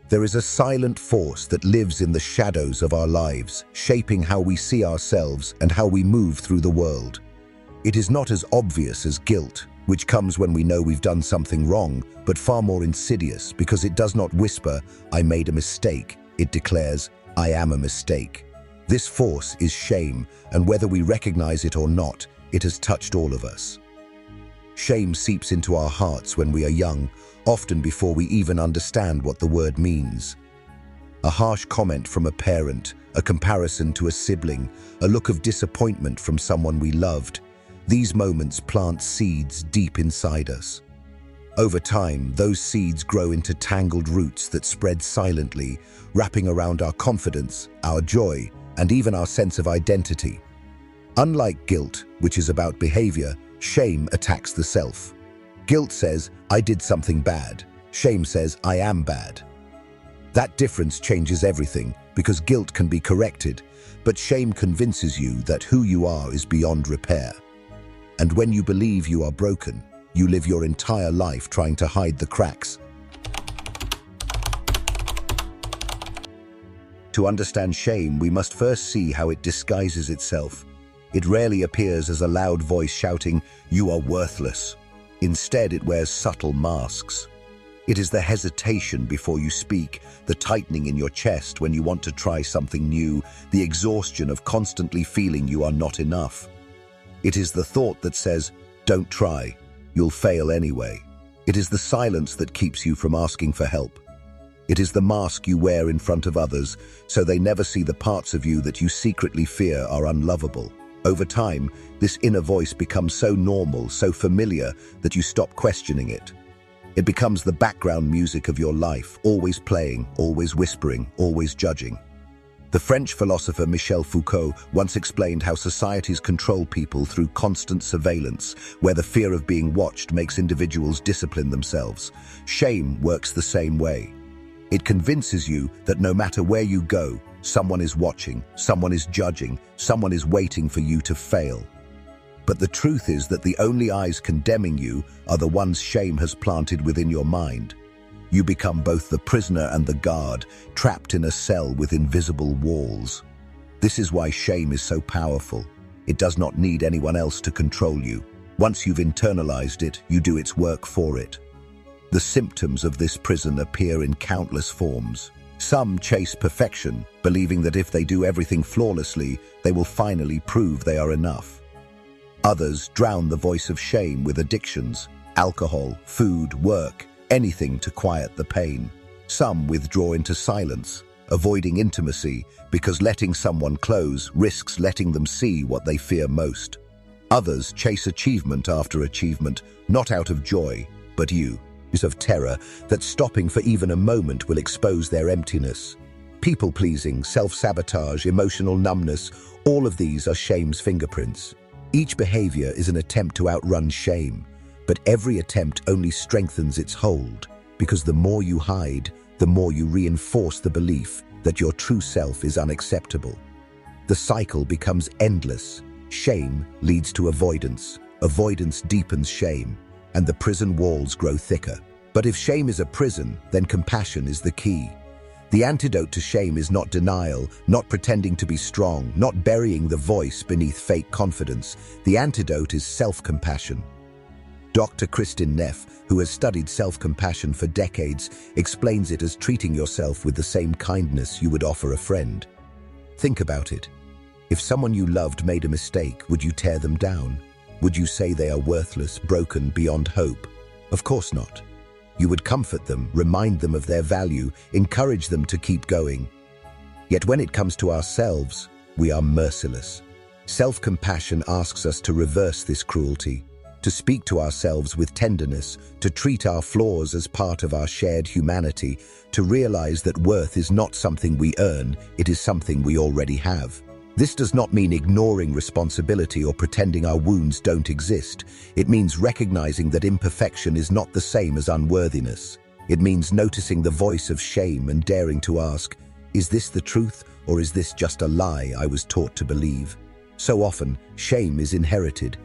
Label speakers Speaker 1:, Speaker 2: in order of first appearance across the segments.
Speaker 1: There is a silent force that lives in the shadows of our lives, shaping how we see ourselves and how we move through the world. It is not as obvious as guilt, which comes when we know we've done something wrong, but far more insidious because it does not whisper, "I made a mistake." It declares, "I am a mistake." This force is shame, and whether we recognize it or not, it has touched all of us. Shame seeps into our hearts when we are young, often before we even understand what the word means. A harsh comment from a parent, a comparison to a sibling, a look of disappointment from someone we loved. These moments plant seeds deep inside us. Over time, those seeds grow into tangled roots that spread silently, wrapping around our confidence, our joy, and even our sense of identity. Unlike guilt, which is about behavior, shame attacks the self. Guilt says, "I did something bad." Shame says, "I am bad." That difference changes everything, because guilt can be corrected, but shame convinces you that who you are is beyond repair. And when you believe you are broken, you live your entire life trying to hide the cracks. To understand shame, we must first see how it disguises itself. It rarely appears as a loud voice shouting, "You are worthless." Instead, it wears subtle masks. It is the hesitation before you speak, the tightening in your chest when you want to try something new, the exhaustion of constantly feeling you are not enough. It is the thought that says, "Don't try, you'll fail anyway." It is the silence that keeps you from asking for help. It is the mask you wear in front of others, so they never see the parts of you that you secretly fear are unlovable. Over time, this inner voice becomes so normal, so familiar, that you stop questioning it. It becomes the background music of your life, always playing, always whispering, always judging. The French philosopher Michel Foucault once explained how societies control people through constant surveillance, where the fear of being watched makes individuals discipline themselves. Shame works the same way. It convinces you that no matter where you go, someone is watching, someone is judging, someone is waiting for you to fail. But the truth is that the only eyes condemning you are the ones shame has planted within your mind. You become both the prisoner and the guard, trapped in a cell with invisible walls. This is why shame is so powerful. It does not need anyone else to control you. Once you've internalized it, you do its work for it. The symptoms of this prison appear in countless forms. Some chase perfection, believing that if they do everything flawlessly, they will finally prove they are enough. Others drown the voice of shame with addictions, alcohol, food, work, anything to quiet the pain. Some withdraw into silence, avoiding intimacy because letting someone close risks letting them see what they fear most. Others chase achievement after achievement, not out of joy, but of terror that stopping for even a moment will expose their emptiness. People-pleasing, self-sabotage, emotional numbness, all of these are shame's fingerprints. Each behavior is an attempt to outrun shame, but every attempt only strengthens its hold, because the more you hide, the more you reinforce the belief that your true self is unacceptable. The cycle becomes endless. Shame leads to avoidance. Avoidance deepens shame, and the prison walls grow thicker. But if shame is a prison, then compassion is the key. The antidote to shame is not denial, not pretending to be strong, not burying the voice beneath fake confidence. The antidote is self-compassion. Dr. Kristin Neff, who has studied self-compassion for decades, explains it as treating yourself with the same kindness you would offer a friend. Think about it. If someone you loved made a mistake, would you tear them down? Would you say they are worthless, broken, beyond hope? Of course not. You would comfort them, remind them of their value, encourage them to keep going. Yet when it comes to ourselves, we are merciless. Self-compassion asks us to reverse this cruelty, to speak to ourselves with tenderness, to treat our flaws as part of our shared humanity, to realize that worth is not something we earn, it is something we already have. This does not mean ignoring responsibility or pretending our wounds don't exist. It means recognizing that imperfection is not the same as unworthiness. It means noticing the voice of shame and daring to ask, is this the truth, or is this just a lie I was taught to believe? So often, shame is inherited.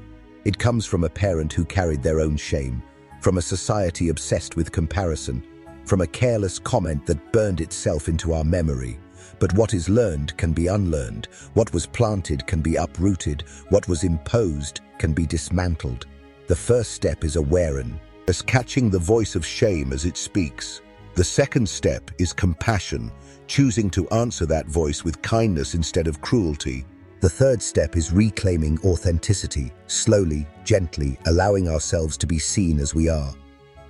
Speaker 1: It comes from a parent who carried their own shame, from a society obsessed with comparison, from a careless comment that burned itself into our memory. But what is learned can be unlearned. What was planted can be uprooted. What was imposed can be dismantled. The first step is awareness, catching the voice of shame as it speaks. The second step is compassion, choosing to answer that voice with kindness instead of cruelty. The third step is reclaiming authenticity, slowly, gently, allowing ourselves to be seen as we are.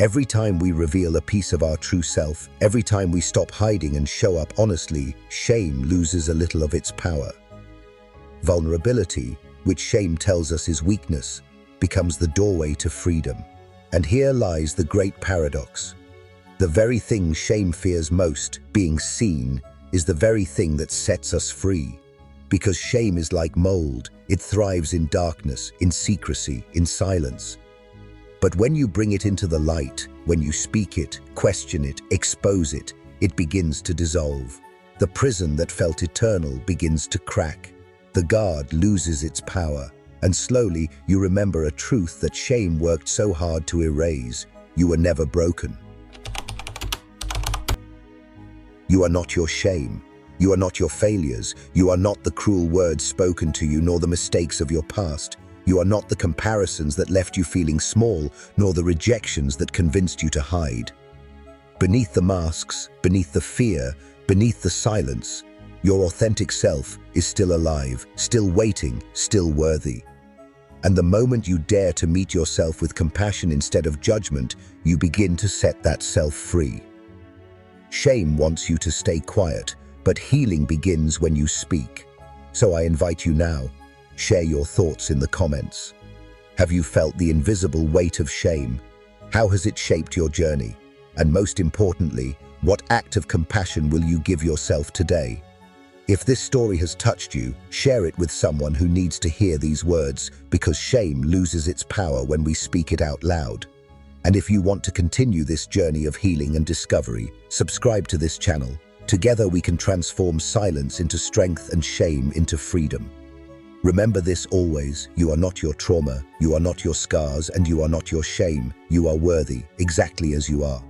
Speaker 1: Every time we reveal a piece of our true self, every time we stop hiding and show up honestly, shame loses a little of its power. Vulnerability, which shame tells us is weakness, becomes the doorway to freedom. And here lies the great paradox. The very thing shame fears most, being seen, is the very thing that sets us free. Because shame is like mold, it thrives in darkness, in secrecy, in silence. But when you bring it into the light, when you speak it, question it, expose it, it begins to dissolve. The prison that felt eternal begins to crack. The guard loses its power, and slowly you remember a truth that shame worked so hard to erase. You were never broken. You are not your shame. You are not your failures. You are not the cruel words spoken to you, nor the mistakes of your past. You are not the comparisons that left you feeling small, nor the rejections that convinced you to hide. Beneath the masks, beneath the fear, beneath the silence, your authentic self is still alive, still waiting, still worthy. And the moment you dare to meet yourself with compassion instead of judgment, you begin to set that self free. Shame wants you to stay quiet, but healing begins when you speak. So I invite you now. Share your thoughts in the comments. Have you felt the invisible weight of shame? How has it shaped your journey? And most importantly, what act of compassion will you give yourself today? If this story has touched you, share it with someone who needs to hear these words, because shame loses its power when we speak it out loud. And if you want to continue this journey of healing and discovery, subscribe to this channel. Together we can transform silence into strength and shame into freedom. Remember this always: you are not your trauma, you are not your scars, and you are not your shame. You are worthy, exactly as you are.